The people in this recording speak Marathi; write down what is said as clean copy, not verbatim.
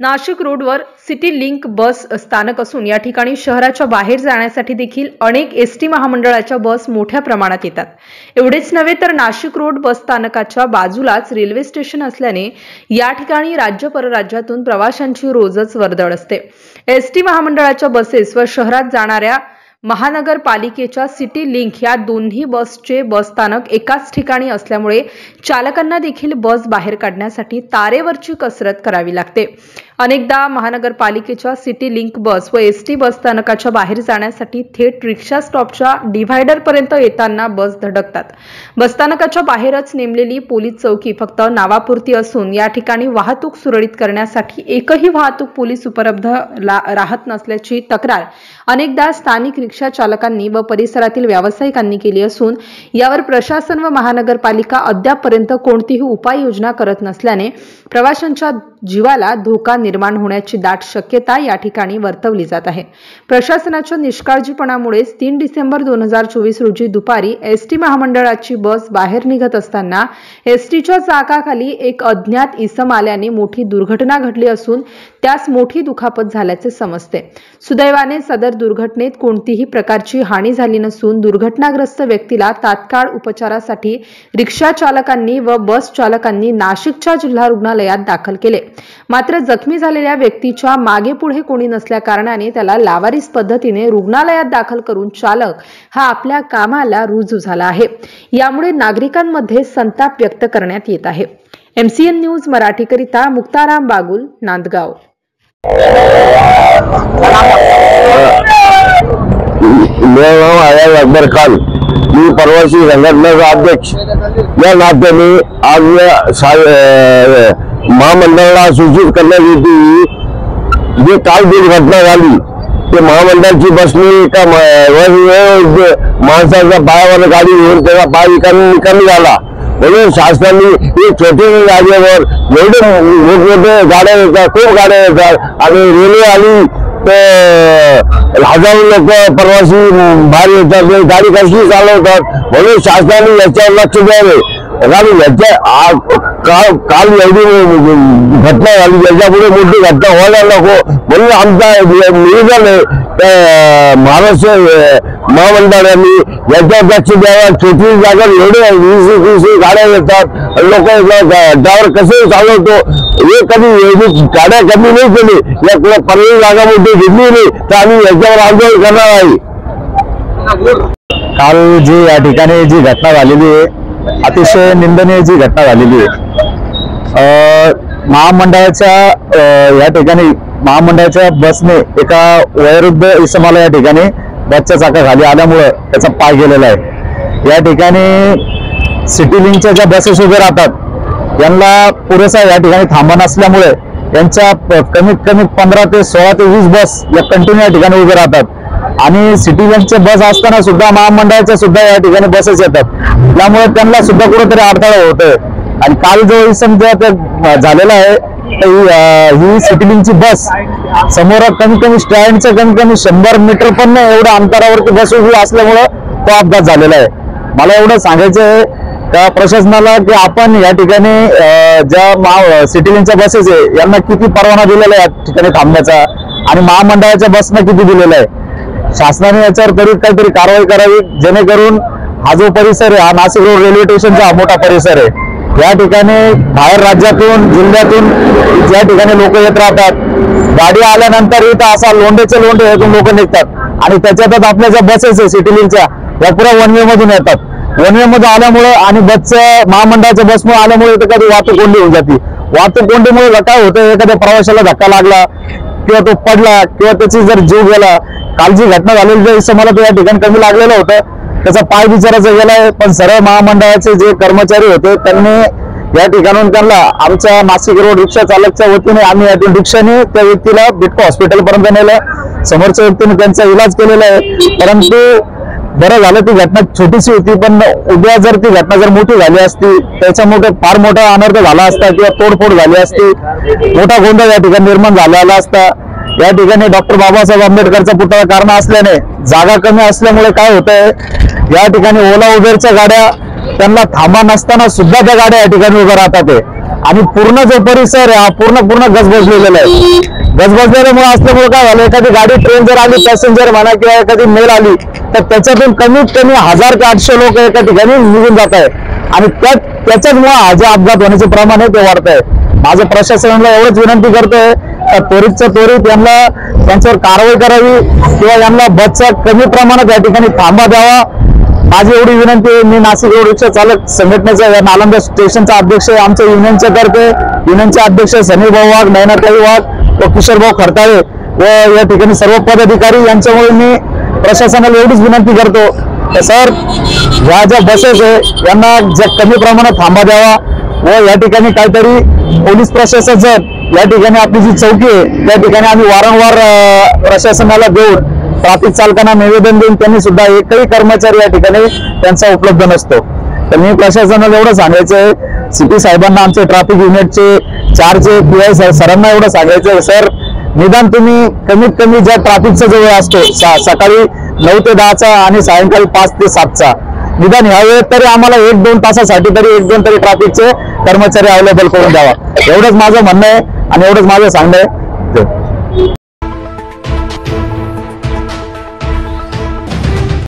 नाशिक रोडवर सिटी लिंक बस स्थानक असून या ठिकाणी शहराच्या बाहेर जाण्यासाठी देखील अनेक एसटी महामंडळाच्या बस मोठ्या प्रमाणात येतात। एवढेच नव्हे तर नाशिक रोड बस स्थानकाच्या बाजूलाच रेल्वे स्टेशन असल्याने या ठिकाणी राज्य परराज्यातून प्रवाशांची रोजच वर्दळ असते। एसटी महामंडळाच्या बसेस व शहरात जाणाऱ्या महानगरपालिकेच्या सिटी लिंक या दोन्ही बसचे बस स्थानक एकाच ठिकाणी असल्यामुळे चालकांना देखील बस बाहेर काढण्यासाठी तारेवरची कसरत करावी लागते। अनेकदा महानगरपालिकेच्या सिटी लिंक बस व एसटी बस स्थानकाच्या बाहेर जाण्यासाठी थेट रिक्षा स्टॉपच्या डिव्हायडर पर्यंत येताना बस धडकतात। बस स्थानकाच्या बाहेरच नेमलेली पोलीस चौकी फक्त नावापुरती असून या ठिकाणी वाहतूक सुरळीत करण्यासाठी एकही वाहतूक पोलीस उपलब्ध राहत नसल्याची तक्रार अनेकदा स्थानिक रिक्षा चालकांनी व परिसरातील व्यावसायिकांनी केली असून यावर प्रशासन व महानगरपालिका अद्यापपर्यंत कोणतीही उपाययोजना करत नसल्याने प्रवाशांच्या जीवाला धोका निर्माण होण्याची दाट शक्यता या ठिकाणी वर्तवली जात आहे। प्रशासनाच्या निष्काळजीपणामुळे 3 डिसेंबर 2024 रोजी दुपारी एसटी महामंडळाची बस बाहेर निघत असताना एसटीच्या चाकाखाली एक अज्ञात इसम आल्याने मोठी दुर्घटना घडली असून त्यास मोठी दुखापत झाल्याचे समजते। सुदैवाने सदर दुर्घटनेत कोणतीही प्रकारची हानी झाली नसून दुर्घटनाग्रस्त व्यक्तीला तात्काळ उपचारासाठी रिक्षा चालकांनी व बस चालकांनी नाशिकच्या जिल्हा रुग्णालयात दाखल केले। मात्र जखमी झालेल्या व्यक्तीच्या मागे पुढे कोणी नसल्या कारणाने त्याला लावारिस पद्धतीने रुग्णालयात दाखल करून चालक हा आपल्या कामाला रुजू झाला आहे। यामुळे नागरिकांमध्ये संताप व्यक्त करण्यात येत आहे। MCN न्यूज मराठीकरिता मुक्ताराम बागुल, नांदगाव। मेरा नाम आयाज अकबर खान, मी प्रवासी संघटनेचा अध्यक्ष या नात्याने आज महामंडळाला सूचित करण्यात येते जे काल दुर्घटना झाली ते महामंडळाची बसने एका माणसाच्या पायावर गाडी घेऊन त्याचा पाय निकामी झाला। म्हणून शासनाने एक छोटे जागेवर एवढे मोठमोठे गाड्या येतात, खूप गाड्या येतात आणि रेल्वे आली तर हजारो लोक प्रवासी बाहेर येतात, गाडी कशी चालवतात। म्हणून शासनाने याच्यावर लक्ष द्यावे कारण काल एवढी घटना झाली याच्यापुढे मोठी घटना व्हायला नको म्हणून आमचा निवेदन आहे महाराष्ट्र महामंडळाने याच्यावर लक्ष द्यावं। छोटी जागा एवढे 20 गाड्या येतात, लोक ड्रायव्हर कसे चालवतो हे कधी गाड्या कमी नाही केली या पर्यायी जागा मोठी घेतली नाही तर आम्ही याच्यावर आंदोलन करणार आहे। काल जी या ठिकाणी जी घटना झालेली आहे अतिशय निंदनीय जी घटना झालेली आहे। महामंडळाच्या या ठिकाणी महामंडळाच्या बसने एका वयोवृद्ध इसमाला या ठिकाणी बसच्या चाकाखाली आल्यामुळे त्याचा पाय गेलेला आहे। या ठिकाणी सिटी लिंकच्या ज्या बसेस उभे राहतात यांना पुरेसा या ठिकाणी थांबा नसल्यामुळे यांच्या कमीत कमी 15 ते 16 ते 20 बस या कंटिन्यू या ठिकाणी उभे राहतात आणि सिटी लिंकचे बस असताना सुद्धा महामंडळाच्या सुद्धा या ठिकाणी बसेस येतात, त्यामुळे त्यांना सुद्धा कुठेतरी अडथळा होतोय। आणि काल जो इसम झालेला आहे ही सिटी लिंकची बस समोर कमी कमी स्टँडचं कमी कमी 100 मीटर पण नाही एवढ्या अंतरावरती बस उभी असल्यामुळे तो अपघात झालेला आहे। मला एवढं सांगायचं आहे त्या प्रशासनाला की आपण या ठिकाणी ज्या सिटी लिंकच्या बसेस आहे यांना किती परवाना दिलेला आहे या ठिकाणी थांबण्याचा आणि महामंडळाच्या बसना किती दिलेला आहे। शासनाने याच्यावर त्वरित काहीतरी कारवाई करावी जेणेकरून हा जो परिसर आहे हा नाशिक रोड रेल्वे स्टेशनचा हा मोठा परिसर आहे। या ठिकाणी बाहेर राज्यातून जिल्ह्यातून या ठिकाणी लोक येत राहतात, गाडी आल्यानंतर इथं असा लोंढेचे लोंढे यातून लोक निघतात आणि त्याच्यातच आपल्या ज्या बसेस आहे सिटी लिंकच्या या पुऱ्या वन वे मधून येतात। वन वे मध्ये आल्यामुळे आणि बसच्या महामंडळाच्या बसमुळे आल्यामुळे इथं कधी वाहतूक कोंडी होऊन जाते। वाहतूक कोंडीमुळे काय होतं एखाद्या प्रवाशाला धक्का लागला किंवा तो पडला किंवा त्याची जर जीव गेला, काल जी घटना झालेली मला तो या ठिकाणी कमी लागलेलं होतं त्याचा पाय बिचाराचा गेलाय पण सरळ महामंडळाचे जे कर्मचारी होते त्यांनी या ठिकाणून त्यांना आमच्या नाशिक रोड रिक्षा चालकच्या वतीने आम्ही यातून रिक्षाने त्या व्यक्तीला बिटको हॉस्पिटल पर्यंत नेलं। समोरच्या व्यक्तीने त्यांचा इलाज केलेला आहे परंतु बरं झालं ती घटना छोटीशी होती पण उद्या जर ती घटना जर मोठी झाली असती त्याच्यामुळे फार मोठा अनर्थ झाला असता किंवा तोडफोड झाली असती, मोठा गोंधळ या ठिकाणी निर्माण झालेला असता। या ठिकाणी डॉक्टर बाबासाहेब आंबेडकरचा पुतळा कारण असल्याने जागा कमी असल्यामुळे काय होतंय या ठिकाणी ओला उबेरच्या गाड्या त्यांना थांबा नसताना सुद्धा त्या गाड्या या ठिकाणी उभ्या राहतात आहे. आणि पूर्ण जो परिसर आहे हा पूर्ण गजबजलेला आहे. गजबजलेल्यामुळे असल्यामुळे काय झालं, एखादी गाडी ट्रेन जर आली, पॅसेंजर म्हणा किंवा एखादी मेल आली, तर त्याच्यातून कमीत कमी 1000 ते 800 लोक एका ठिकाणी निघून जात आहे. आणि त्याच्याचमुळे हा जे अपघात होण्याचे प्रमाण आहे ते वाढत आहे. माझं प्रशासनाला एवढंच विनंती करतोय, त्वरितच्या त्वरित यांना त्यांच्यावर कारवाई करावी किंवा यांना बसचा कमी प्रमाणात या ठिकाणी थांबा द्यावा. माझी एवढी विनंती आहे. मी नाशिक रोड रिक्षा चालक संघटनेचा या नालंदा स्टेशनचा अध्यक्ष आहे. आमच्या युनियनच्या तर्फे युनियनचे अध्यक्ष सनीभाऊ वाघ, नयनाताई वाघ व किशोरभाऊ खरताळे व या ठिकाणी सर्व पदाधिकारी यांच्यामुळे मी प्रशासनाला एवढीच विनंती करतो तर सर, ह्या ज्या बसेस आहे यांना कमी प्रमाणात थांबा द्यावा व या ठिकाणी काहीतरी पोलीस प्रशासन या ठिकाणी आपली जी चौकी आहे त्या ठिकाणी आम्ही वारंवार प्रशासनाला देऊन ट्रॅफिक चालकांना निवेदन देऊन त्यांनी सुद्धा एकही कर्मचारी या ठिकाणी त्यांचा उपलब्ध नसतो. तर मी प्रशासनाला एवढं सांगायचं आहे, सीपी साहेबांना, आमचे ट्रॅफिक युनिटचे 4चे PI सरांना एवढं सांगायचं, सर निदान तुम्ही कमीत कमी ज्या ट्रॅफिकचा जो वेळ असतो सकाळी 9 ते 10चा आणि सायंकाळी 5 ते 7चा, निदान ह्या वेळेत तरी आम्हाला 1-2 तासासाठी तरी 1-2 तरी ट्रॅफिकचे कर्मचारी अवेलेबल करून द्यावा. एवढंच माझं म्हणणं आहे आणि एवढंच माझं सांगणं आहे.